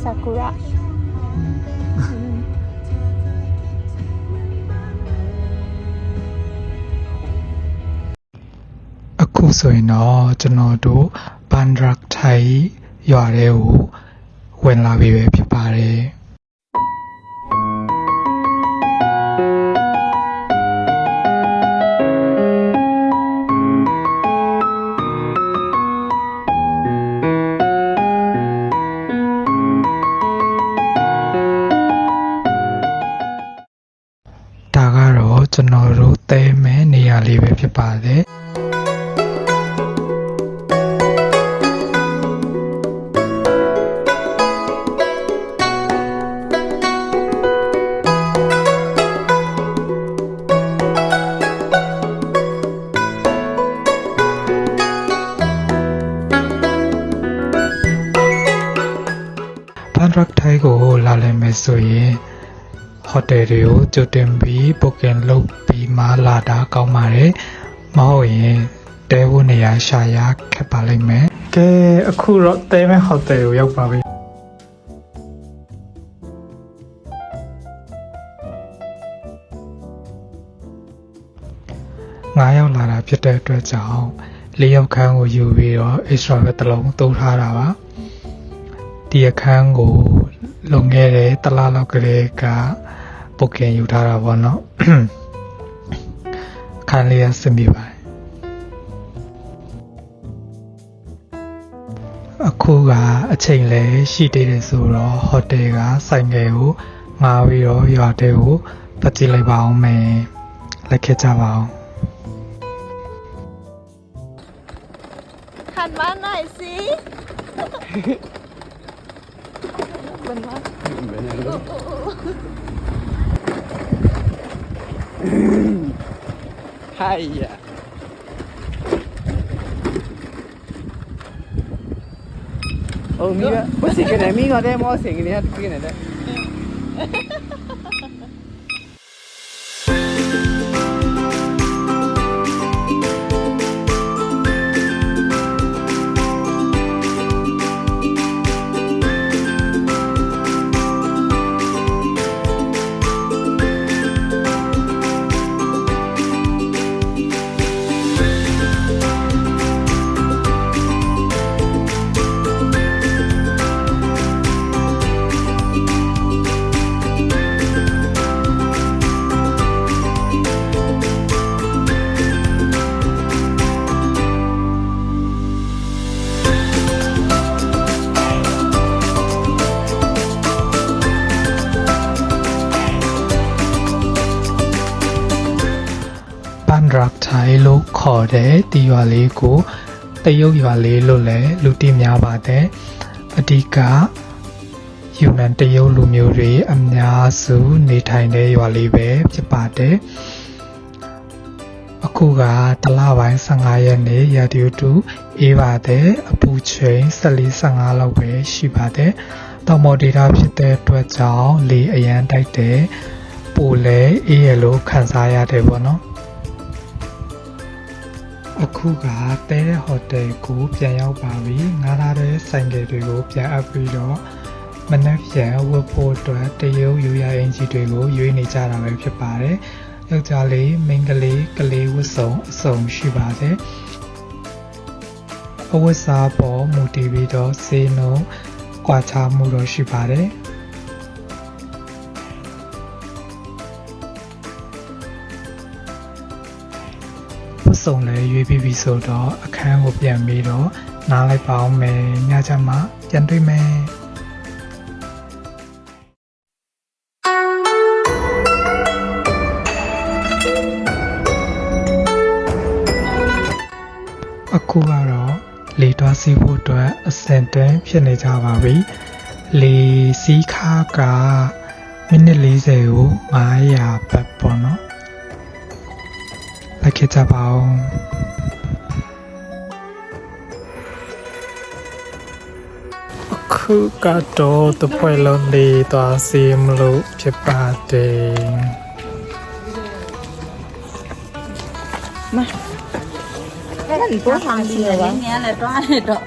sakura အခုဆိုရင်တော့ကျွန်တော်တို့ဘန်ဒရက်ထိုင်ရွာထဲကိုဝင်လာပြီပဲဖြစ်ပါတယ်ဒါကတော့ကျွန်တော်တို့တဲမဲနေရာလေးပဲဖြစ်ပါတယ်ဘန်ဒရက်ထိုင်ကိုလာလည်မယ်ဆိုရင်ဟိုတယ်တွေကိုကြိုတင်ပြီး booking လုပ်ပြီးမှလာတာကောင်းပါတယ်မဟုတ်ရင်တဲဖို့နေရာရှာရခက်ပါလိမ့်မယ်ကဲအခုတော့တဲမဲဟိုတယ်ကိုရောက်ပါပြီ9ရောက်လာတာဖြစ်တဲ့အတွက်ကြောင့်4ရောက်ခန်းကိုယူပြီးတော့ extra ပဲတစ်လုံးသုံးထားတာပါဒီအခန်းကိုလုံခဲ့တဲ့တလားလောက်ကလေးကပုတ်ကင်ယူထားတာပေါ့နော်အခန်းလေးရစင်ပြပါတယ်အခုကအချိန်လည်းရှိသေးတယ်ဆိုတော့ဟိုတယ်ကဆိုင်ငယ်ကိုငားပြီးတော့ရွာတဲကိုပတ်ကြည့်လိုက်ပါအောင်မယ်လက်ခဲ့ကြပါအောင်หันมาหน่อยสิเป็นว่าใช่อ่ะโอ้มีว่าไม่สิกันไหนมีก็ได้มอสิกันเนี่ยกินไหนได้ဘန်ဒရက်ထိုင်လို့ခေါ်တဲ့တီရွာလေးကိုတရုတ်ရွာလေးလို့လည်းလူသိများပါတယ်အဓိကယူနန်တရုတ်လူမျိုးတွေအများစုနေထိုင်တဲ့ရွာလေးပဲဖြစ်ပါတယ်အခုကတလပိုင်း15ရက်နေ့ရာသီဥတုအေးပါတယ်အပူချိန်14-15လောက်ပဲရှိပါတယ်တောင်ပေါ်ဒေသဖြစ်တဲ့အတွက်ကြောင့်လေအရန်တိုက်တယ်ပိုလဲအေးရလို့ခံစားရတယ်ပေါ့နော်အခုကတဲတဲ့ဟိုတယ်ကိုပြန်ရောက်ပါပြီငားထားတဲ့ဆိုင်ကယ်တွေကိုပြန်အပ်ပြီးတော့မနက်ဖြန်ဝတ်ဖို့အတွက်တရုတ်ယူရအင်ဂျီတွေကိုရွေးနေကြတာပဲဖြစ်ပါတယ်ယောက်ျားလေးမိန်းကလေးကလေးဝတ်စုံအစုံရှိပါတယ်အဝတ်စားပေါ်မူတည်ပြီးတော့ဈေးနှုန်းကွာခြားမှုတော့ရှိပါတယ်စုံလည်းရွေးပြီးပြီဆိုတော့အခန်းကိုပြန်ပြီးတော့နားလိုက်ပါအောင်မယ်ညချမ်းမှပြန်တွေ့မယ်အခုကတော့လေတွားစီးဖို့အတွက်အစင်တန်းဖြစ်နေကြပါပြီလေစီးခါကမိနစ်40ကို900ဘတ်ပေါ့နော်လိုက်ခဲ့ကြပါအောင်အခုကတော့တပွဲလုံးလေးသွားစီမလို့ဖြစ်ပါတယ်那你多长时间？明年来抓来着。